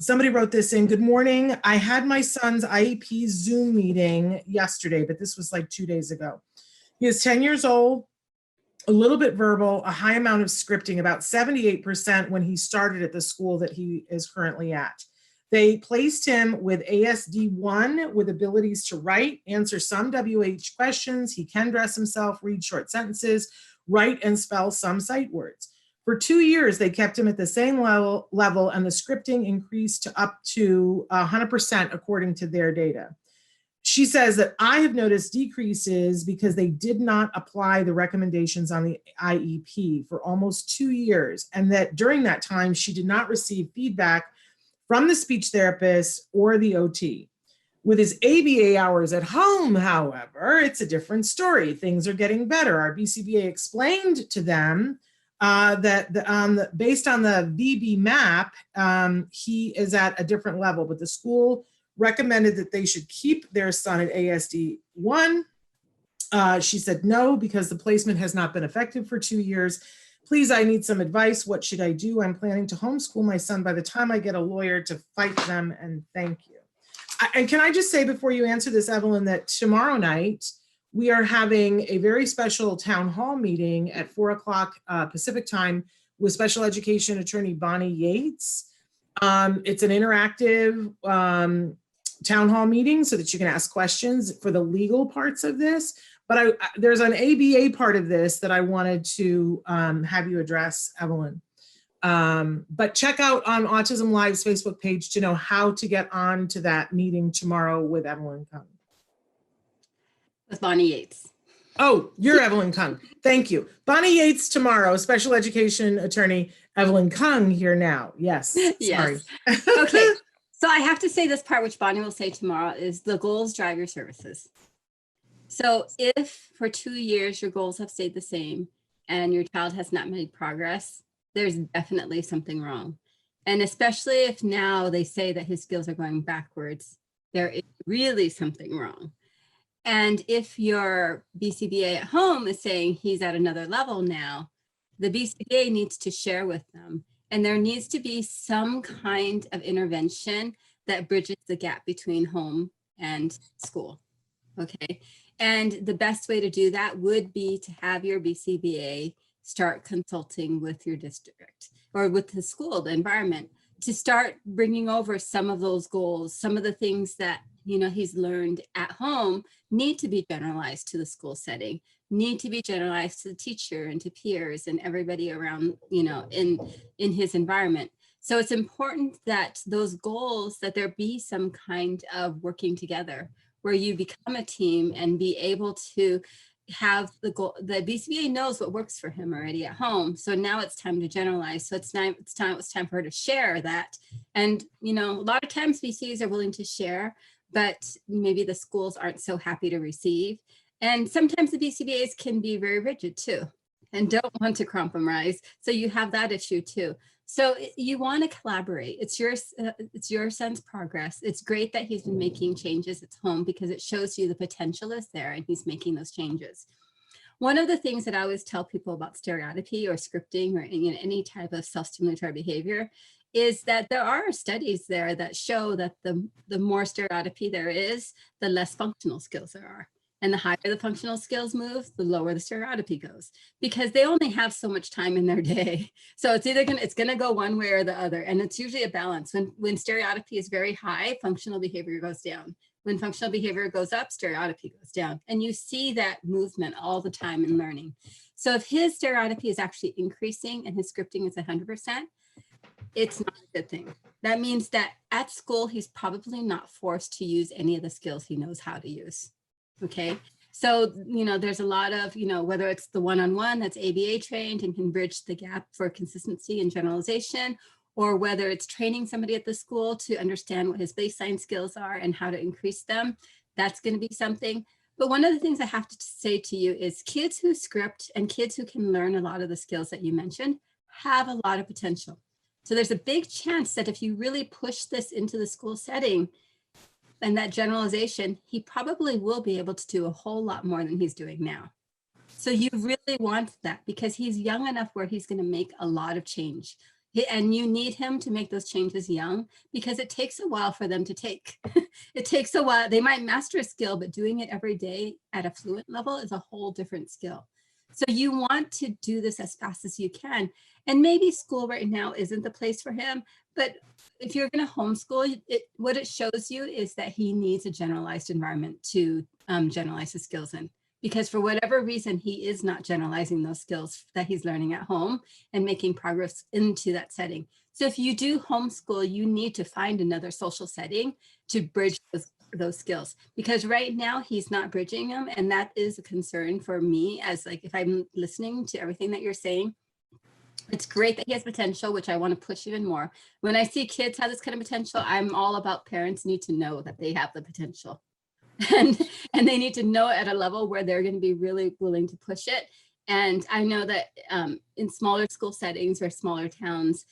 Somebody wrote this in. Good morning. I had my son's IEP Zoom meeting yesterday, but this was like 2 days ago. He is 10 years old, a little bit verbal, a high amount of scripting, about 78% when he started at the school that he is currently at. They placed him with ASD1 with abilities to write, answer some WH questions. He can dress himself, read short sentences, write and spell some sight words. For 2 years, they kept him at the same level, and the scripting increased to up to 100% according to their data. She says that I have noticed decreases because they did not apply the recommendations on the IEP for almost 2 years, and that during that time, she did not receive feedback from the speech therapist or the OT. With his ABA hours at home, however, it's a different story. Things are getting better. Our BCBA explained to them that based on the VB map, he is at a different level, but the school recommended that they should keep their son at ASD 1. She said no, because the placement has not been effective for 2 years. Please, I need some advice. What should I do? I'm planning to homeschool my son by the time I get a lawyer to fight them, and thank you. And can I just say before you answer this, Evelyn, that tomorrow night, we are having a very special town hall meeting at 4 o'clock Pacific time with special education attorney Bonnie Yates. It's an interactive town hall meeting so that you can ask questions for the legal parts of this. But there's an ABA part of this that I wanted to have you address, Evelyn. But check out on Autism Live's Facebook page to know how to get on to that meeting tomorrow with Evelyn Kung. With Bonnie Yates. Oh, you're Evelyn Kung. Thank you. Bonnie Yates tomorrow, special education attorney Evelyn Kung here now. Yes. Yes. Okay. So I have to say this part, which Bonnie will say tomorrow, is the goals drive your services. So if for 2 years your goals have stayed the same and your child has not made progress, there's definitely something wrong. And especially if now they say that his skills are going backwards, there is really something wrong. And if your BCBA at home is saying he's at another level now, the BCBA needs to share with them. And there needs to be some kind of intervention that bridges the gap between home and school. Okay. And the best way to do that would be to have your BCBA start consulting with your district or with the school, the environment, to start bringing over some of those goals, some of the things that he's learned at home need to be generalized to the school setting, need to be generalized to the teacher and to peers and everybody around, in his environment. So it's important that those goals, that there be some kind of working together where you become a team and be able to have the goal. The BCBA knows what works for him already at home. So now it's time to generalize. So it's time for her to share that. And, a lot of times BCBAs are willing to share, but maybe the schools aren't so happy to receive. And sometimes the BCBAs can be very rigid too, and don't want to compromise. So you have that issue too. So you want to collaborate. It's your son's progress. It's great that he's been making changes at home because it shows you the potential is there and he's making those changes. One of the things that I always tell people about stereotypy or scripting or any type of self-stimulatory behavior is that there are studies there that show that the more stereotypy there is, the less functional skills there are. And the higher the functional skills move, the lower the stereotypy goes, because they only have so much time in their day. So it's gonna go one way or the other. And it's usually a balance. When stereotypy is very high, functional behavior goes down. When functional behavior goes up, stereotypy goes down. And you see that movement all the time in learning. So if his stereotypy is actually increasing and his scripting is 100%, it's not a good thing. That means that at school, he's probably not forced to use any of the skills he knows how to use. Okay. So, there's a lot of, whether it's the one-on-one that's ABA trained and can bridge the gap for consistency and generalization, or whether it's training somebody at the school to understand what his baseline skills are and how to increase them, that's going to be something. But one of the things I have to say to you is kids who script and kids who can learn a lot of the skills that you mentioned have a lot of potential. So there's a big chance that if you really push this into the school setting and that generalization, he probably will be able to do a whole lot more than he's doing now. So you really want that because he's young enough where he's going to make a lot of change. And you need him to make those changes young, because it takes a while for them to take. It takes a while. They might master a skill, but doing it every day at a fluent level is a whole different skill. So you want to do this as fast as you can. And maybe school right now isn't the place for him, but if you're going to homeschool, what it shows you is that he needs a generalized environment to generalize his skills in. Because for whatever reason, he is not generalizing those skills that he's learning at home and making progress into that setting. So if you do homeschool, you need to find another social setting to bridge those skills, because right now he's not bridging them. And that is a concern for me, as like, if I'm listening to everything that you're saying, it's great that he has potential, which I want to push even more. When I see kids have this kind of potential, I'm all about parents need to know that they have the potential. And they need to know at a level where they're going to be really willing to push it. And I know that in smaller school settings or smaller towns,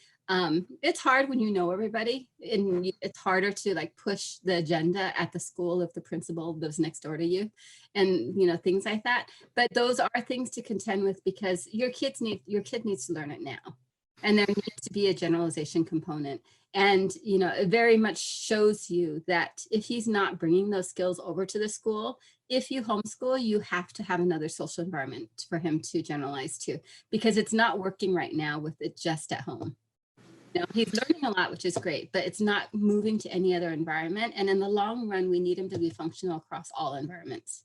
it's hard when you know everybody, and it's harder to like push the agenda at the school if the principal lives next door to you, and things like that. But those are things to contend with, because your kid needs to learn it now, and there needs to be a generalization component. And, it very much shows you that if he's not bringing those skills over to the school, if you homeschool, you have to have another social environment for him to generalize to, because it's not working right now with it just at home. He's learning a lot, which is great, but it's not moving to any other environment. And in the long run, we need him to be functional across all environments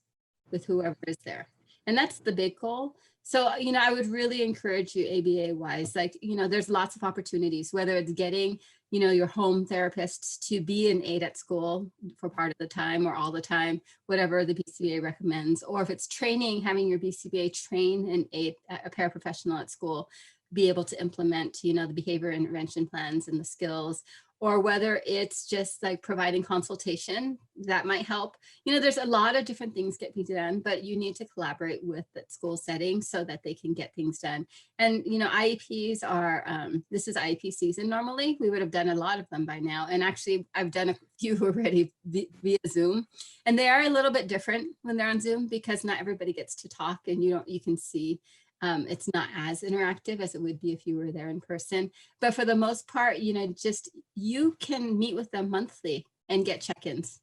with whoever is there. And that's the big goal. So, I would really encourage you, ABA wise, like, there's lots of opportunities, whether it's getting, your home therapist to be an aide at school for part of the time or all the time, whatever the BCBA recommends, or if it's training, having your BCBA train an aide, a paraprofessional at school, be able to implement, the behavior intervention plans and the skills, or whether it's just like providing consultation, that might help. There's a lot of different things get be done, but you need to collaborate with the school setting so that they can get things done. And, IEPs are, this is IEP season. Normally we would have done a lot of them by now. And actually I've done a few already via Zoom, and they are a little bit different when they're on Zoom, because not everybody gets to talk, and you can see it's not as interactive as it would be if you were there in person. But for the most part, you can meet with them monthly and get check-ins.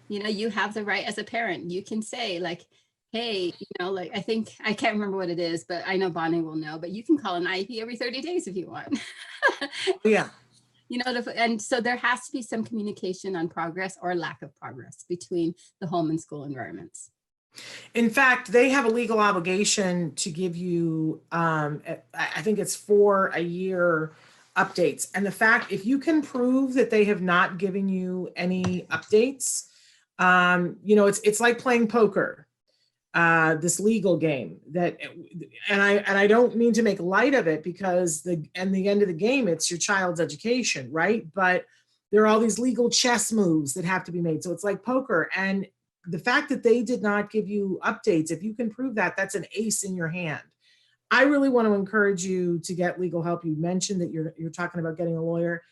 You have the right as a parent. You can say like, hey, like, I think, I can't remember what it is, but I know Bonnie will know, but you can call an IEP every 30 days if you want. Yeah. And so there has to be some communication on progress or lack of progress between the home and school environments. In fact, they have a legal obligation to give you, I think it's 4 a year updates. And the fact, if you can prove that they have not given you any updates, it's like playing poker, this legal game that, and I don't mean to make light of it, because the end of the game, it's your child's education, right? But there are all these legal chess moves that have to be made. So it's like poker. And the fact that they did not give you updates, if you can prove that, that's an ace in your hand. I really want to encourage you to get legal help. You mentioned that you're talking about getting a lawyer.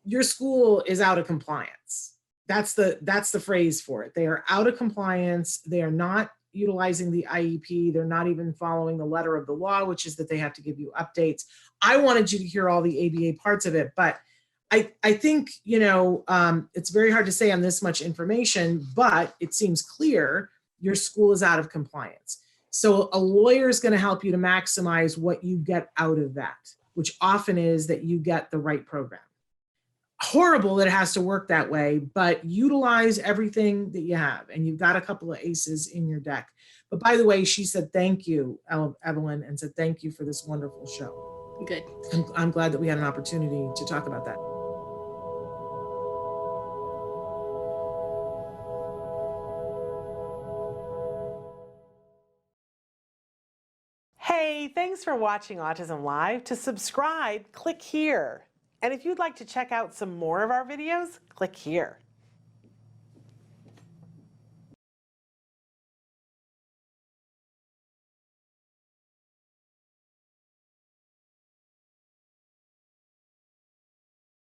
Your school is out of compliance. That's the phrase for it. They are out of compliance. They are not utilizing the IEP. They're not even following the letter of the law, which is that they have to give you updates. I wanted you to hear all the ABA parts of it, but I think, it's very hard to say on this much information, but it seems clear your school is out of compliance. So a lawyer is going to help you to maximize what you get out of that, which often is that you get the right program. Horrible that it has to work that way, but utilize everything that you have, and you've got a couple of aces in your deck. But by the way, she said thank you, Evelyn, and said thank you for this wonderful show. Good. I'm glad that we had an opportunity to talk about that. Hey, thanks for watching Autism Live. To subscribe, click here. And if you'd like to check out some more of our videos, click here.